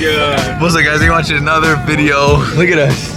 god. What's up, guys? We're watching another video. Look at us.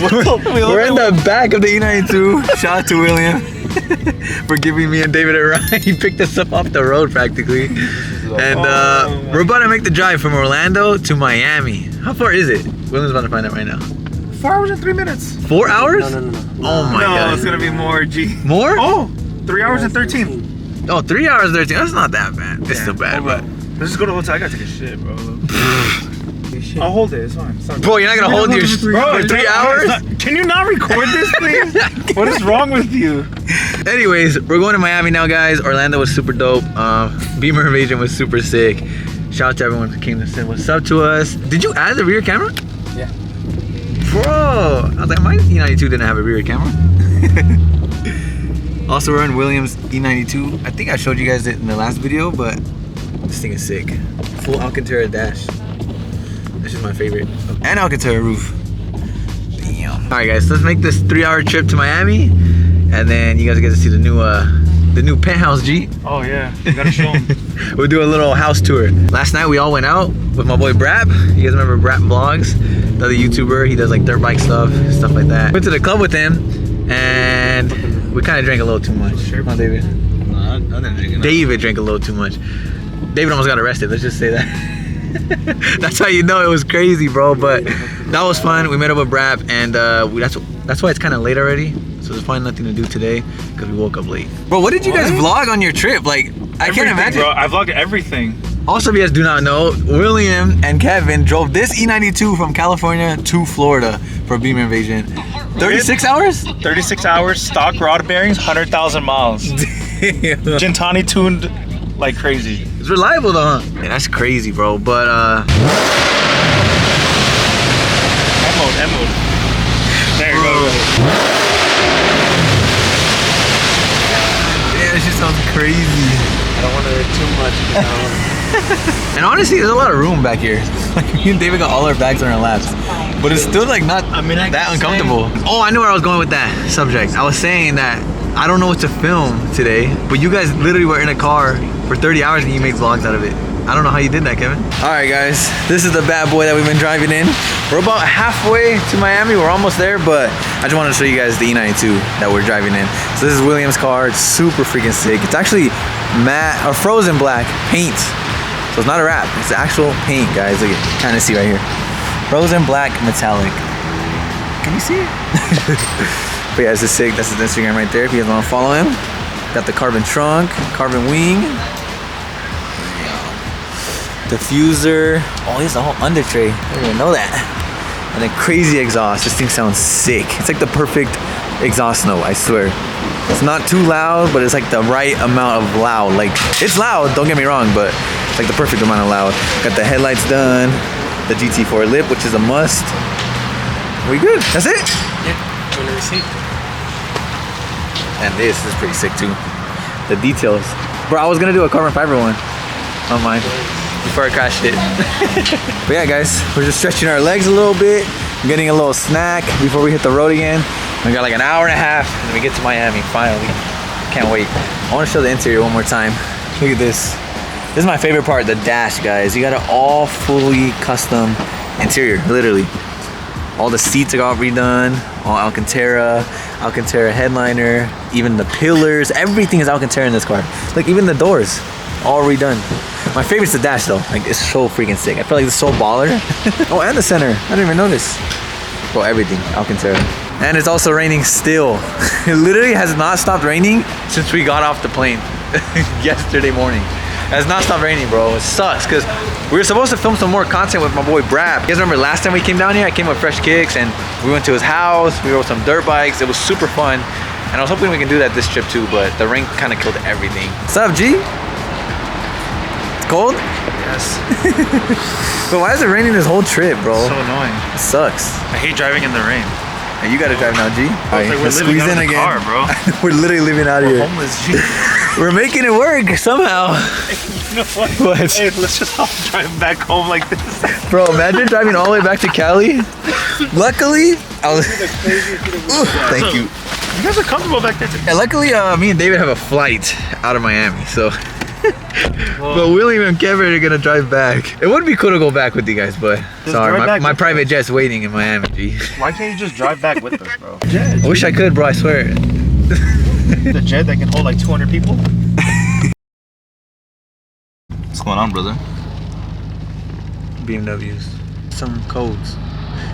We're in the back of the E92. Shout out to William for giving me and David a ride. He picked us up off the road practically. And we're about to make the drive from Orlando to Miami. How far is it? William's about to find out right now. 4 hours and 3 minutes. 4 hours? No. Oh my god. No, it's gonna be more, G. More? Oh, 3 hours and 13. Oh, 3 hours 13. That's not that bad. It's still bad, but. Let's just go to the hotel. I gotta take a shit, bro. I'll hold it. It's fine. Bro, you're not gonna hold your for 3 hours? Can you not record this, please? What is wrong with you? Anyways, we're going to Miami now, guys. Orlando was super dope. Beamer Invasion was super sick. Shout out to everyone who came to say what's up to us. Did you add the rear camera? Yeah. Bro, I was like, my E92 didn't have a rear camera. Also, we're on Williams E92. I think I showed you guys it in the last video, but this thing is sick. Full Alcantara dash. This is my favorite. And Alcantara roof. Damn. All right, guys, let's make this 3-hour trip to Miami, and then you guys get to see the new Penthouse G. Oh yeah, you gotta show them. We'll do a little house tour. Last night we all went out with my boy Brap. You guys remember Brap Vlogs? The other YouTuber. He does like dirt bike stuff like that. Went to the club with him, and we kind of drank a little too much. Sure, huh, David? No, I didn't drink enough. David drank a little too much. David almost got arrested. Let's just say that. That's how you know it was crazy, bro. But that was fun. We met up with Brap, and that's why it's kind of late already. So there's probably nothing to do today because we woke up late. Bro, what did you guys vlog on your trip? Like, I can't imagine. Bro, I vlogged everything. Also, if you guys do not know, William and Kevin drove this E92 from California to Florida for a Beamer Invasion. 36 hours? 36 hours, stock rod bearings, 100,000 miles. Gentani tuned like crazy. It's reliable though, huh? Yeah, that's crazy, bro. But M mode. There you go. Yeah, this just sounds crazy. I don't want to eat too much, you know. And honestly, there's a lot of room back here. Like, me and David got all our bags on our laps, but it's still like not that uncomfortable. Oh, I knew where I was going with that subject. I was saying that I don't know what to film today, but you guys literally were in a car for 30 hours and you made vlogs out of it. I don't know how you did that, Kevin. All right, guys, this is the bad boy that we've been driving in. We're about halfway to Miami. We're almost there, but I just wanted to show you guys the E92 that we're driving in. So this is William's car. It's super freaking sick. It's actually matte or frozen black paint. So it's not a wrap. It's actual paint, guys. Look, kind of see right here. Frozen black metallic. Can you see it? But yeah, this is sick. That's his Instagram right there if you guys want to follow him. Got the carbon trunk, carbon wing. Diffuser. Oh, he has a whole under tray. I didn't even know that. And then crazy exhaust. This thing sounds sick. It's like the perfect exhaust note, I swear. It's not too loud, but it's like the right amount of loud. Like, it's loud, don't get me wrong, but it's like the perfect amount of loud. Got the headlights done, the GT4 lip, which is a must. We good? That's it? Yeah, on the receipt. And this is pretty sick too. The details. Bro, I was gonna do a carbon fiber one on mine before I crashed it. But yeah, guys, we're just stretching our legs a little bit, getting a little snack before we hit the road again. We got like an hour and a half and we get to Miami finally. Can't wait. I want to show the interior one more time. Look at this. This is my favorite part, the dash, guys. You got an all fully custom interior, literally. All the seats are all redone, all Alcantara headliner, even the pillars, everything is Alcantara in this car. Like, even the doors, all redone. My favorite's the dash though. Like, it's so freaking sick. I feel like it's so baller. Oh, and the center. I didn't even notice. Bro, everything, Alcantara. And it's also raining still. It literally has not stopped raining since we got off the plane yesterday morning. It has not stopped raining, bro. It sucks because we were supposed to film some more content with my boy Brap. You guys remember last time we came down here? I came with fresh kicks and we went to his house. We rode some dirt bikes. It was super fun. And I was hoping we can do that this trip too, but the rain kind of killed everything. What's up, G? It's cold? Yes. But why is it raining this whole trip, bro? So annoying. It sucks. I hate driving in the rain. Hey, you gotta drive now, G. Like, we're living out of the car, bro. We're literally living out of here. Homeless, G. We're making it work somehow. You know what? What? Hey, let's just all drive back home like this. Bro, imagine driving all the way back to Cali. Luckily, I was. Thank you. You guys are comfortable back there too. Yeah, luckily, me and David have a flight out of Miami, so But William and Kevin are gonna drive back. It would be cool to go back with you guys, but sorry, my private jet's waiting in Miami, G. Why can't you just drive back with us, bro? I wish I could, bro, I swear. The jet that can hold like 200 people? What's going on, brother? BMWs. Some codes.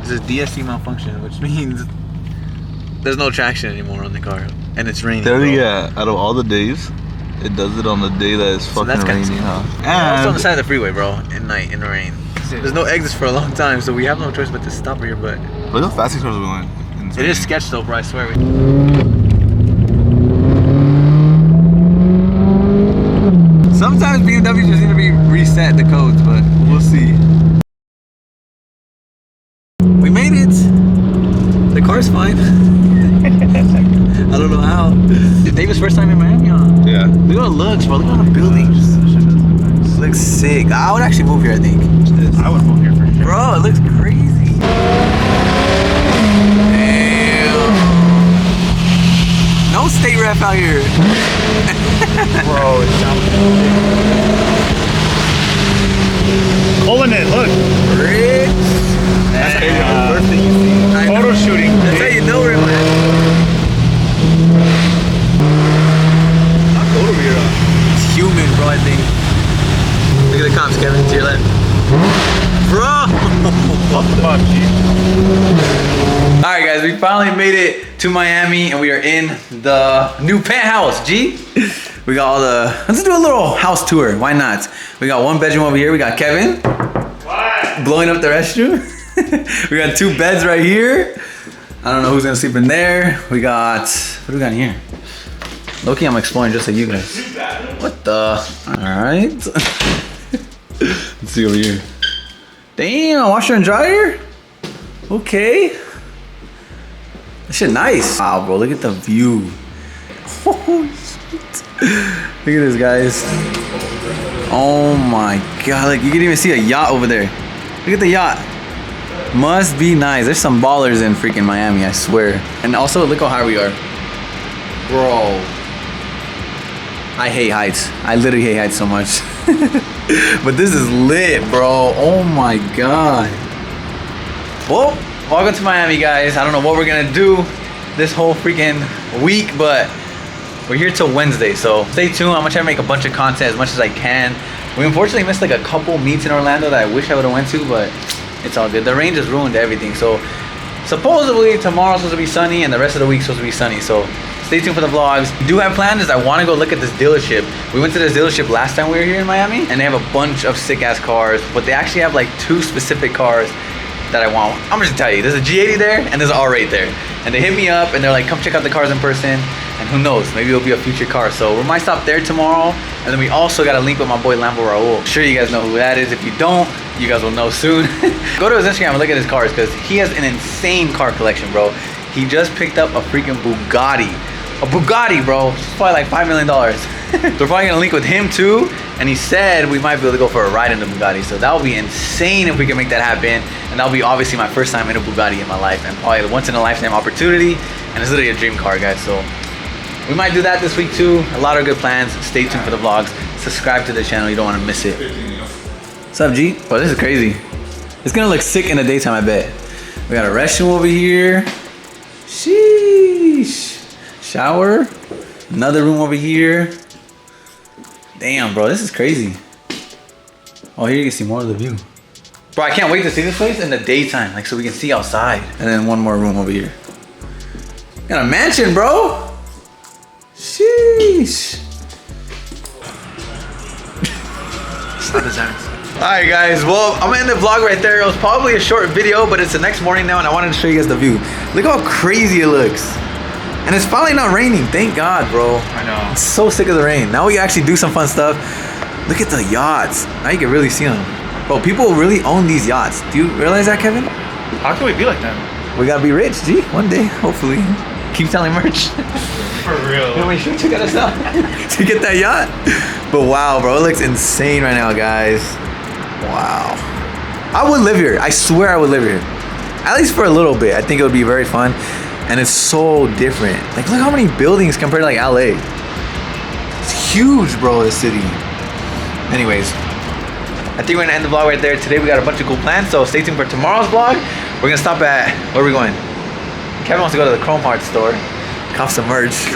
This is DSC malfunction, which means there's no traction anymore on the car. And it's raining. Yeah, out of all the days, it does it on the day that it's fucking raining, huh? And it's on the side of the freeway, bro, at night, in the rain. There's no exits for a long time, so we have no choice but to stop here, but... Look how fast these cars are going. It is sketch though, bro, I swear. Sometimes BMWs just need to be reset, the codes, but we'll see. We made it! The car's fine. I don't know how. David's first time in Miami, huh? Yeah. Look how it looks, bro. Look at the buildings. Looks sick. I would actually move here, I think. I would move here for sure. Bro, it looks crazy. Damn. No state rep out here. Bro, it's pulling it, look. Rich. That's crazy. First thing you see. Photo shooting. That's how you know we're in Miami. Not cold over here, It's humid, bro, I think. Look at the cops, Kevin, to your left. Bro! What the fuck, G? Alright guys, we finally made it to Miami and we are in the new penthouse, G. We got all the, let's do a little house tour, why not? We got one bedroom over here, we got Kevin. What? Blowing up the restroom. We got two beds right here. I don't know who's gonna sleep in there. We got, what do we got in here? Low-key, I'm exploring just like you guys. What the? Alright. Let's see over here. Damn, washer and dryer? Okay. That shit nice. Wow, bro, look at the view. Oh, shit. Look at this, guys. Oh my God, like you can even see a yacht over there. Look at the yacht. Must be nice. There's some ballers in freaking Miami, I swear. And also, look how high we are. Bro. I hate heights. I literally hate heights so much. But this is lit, bro. Oh my God. Well, welcome to Miami, guys. I don't know what we're gonna do this whole freaking week, but we're here till Wednesday, so stay tuned. I'm gonna try to make a bunch of content as much as I can. We unfortunately missed like a couple meets in Orlando that I wish I would have went to, but it's all good. The rain just ruined everything. So supposedly tomorrow's supposed to be sunny and the rest of the week's supposed to be sunny. So stay tuned for the vlogs. We do have plans is I want to go look at this dealership. We went to this dealership last time we were here in Miami and they have a bunch of sick ass cars, but they actually have like two specific cars that I want. I'm just gonna tell you, there's a G80 there and there's an R8 there. And they hit me up and they're like, come check out the cars in person. And who knows, maybe it'll be a future car. So we might stop there tomorrow. And then we also got a link with my boy Lambo Raul. I'm sure you guys know who that is. If you don't, you guys will know soon. Go to his Instagram and look at his cars because he has an insane car collection, bro. He just picked up a freaking Bugatti. A Bugatti, bro. It's probably like $5 million. So we're probably gonna link with him too. And he said we might be able to go for a ride in the Bugatti. So that would be insane if we can make that happen. And that'll be obviously my first time in a Bugatti in my life. And probably a once in a lifetime opportunity. And it's literally a dream car, guys. So we might do that this week too. A lot of good plans. Stay tuned for the vlogs. Subscribe to the channel. You don't want to miss it. What's up, G? Oh, this is crazy. It's gonna look sick in the daytime, I bet. We got a restroom over here. Sheesh. Shower. Another room over here. Damn, bro, this is crazy. Oh, here you can see more of the view. Bro, I can't wait to see this place in the daytime, like so we can see outside. And then one more room over here. Got a mansion, bro. Sheesh. Alright guys, well, I'm gonna end the vlog right there. It was probably a short video, but it's the next morning now and I wanted to show you guys the view. Look how crazy it looks. And it's finally not raining, thank God, bro. I know. I'm so sick of the rain. Now we can actually do some fun stuff. Look at the yachts. Now you can really see them. Bro, people really own these yachts. Do you realize that, Kevin? How can we be like them? We gotta be rich, G, one day, hopefully. Keep selling merch. For real. How many shirts you gotta sell to get that yacht? But wow, bro, it looks insane right now, guys. Wow. I would live here. I swear I would live here. At least for a little bit. I think it would be very fun. And it's so different. Like, look how many buildings compared to like LA. It's huge, bro, this city. Anyways, I think we're gonna end the vlog right there. Today we got a bunch of cool plans, so stay tuned for tomorrow's vlog. We're gonna stop at, where are we going? Kevin wants to go to the Chrome Heart store, cop some merch,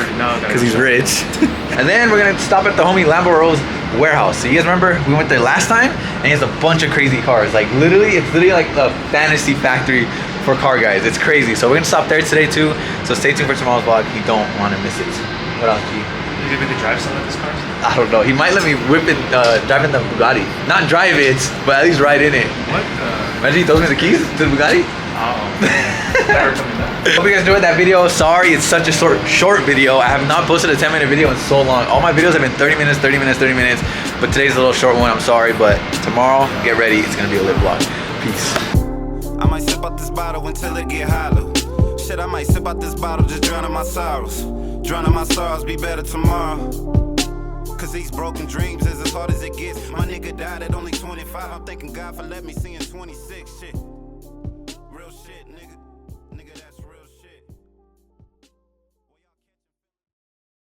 because he's rich. And then we're gonna stop at the homie Lambo Rose warehouse. So you guys remember we went there last time, and he has a bunch of crazy cars. Like literally, it's literally like a fantasy factory for car guys. It's crazy. So we're gonna stop there today too. So stay tuned for tomorrow's vlog. You don't want to miss it. What else, G? You think we could drive some of these cars? I don't know. He might let me whip it, drive in the Bugatti. Not drive it, but at least ride in it. What? Imagine he throws me the keys to the Bugatti. Oh. Never coming back. Hope you guys enjoyed that video. Sorry, it's such a short video. I have not posted a 10-minute video in so long. All my videos have been 30 minutes, 30 minutes, 30 minutes. But today's a little short one. I'm sorry, but tomorrow, get ready. It's gonna be a lit vlog. Peace. I might sip out this bottle until it get hollow. Shit, I might sip out this bottle, just drowning my sorrows. Drowning my sorrows, be better tomorrow. Cause these broken dreams is as hard as it gets. My nigga died at only 25. I'm thanking God for letting me see in 26. Shit.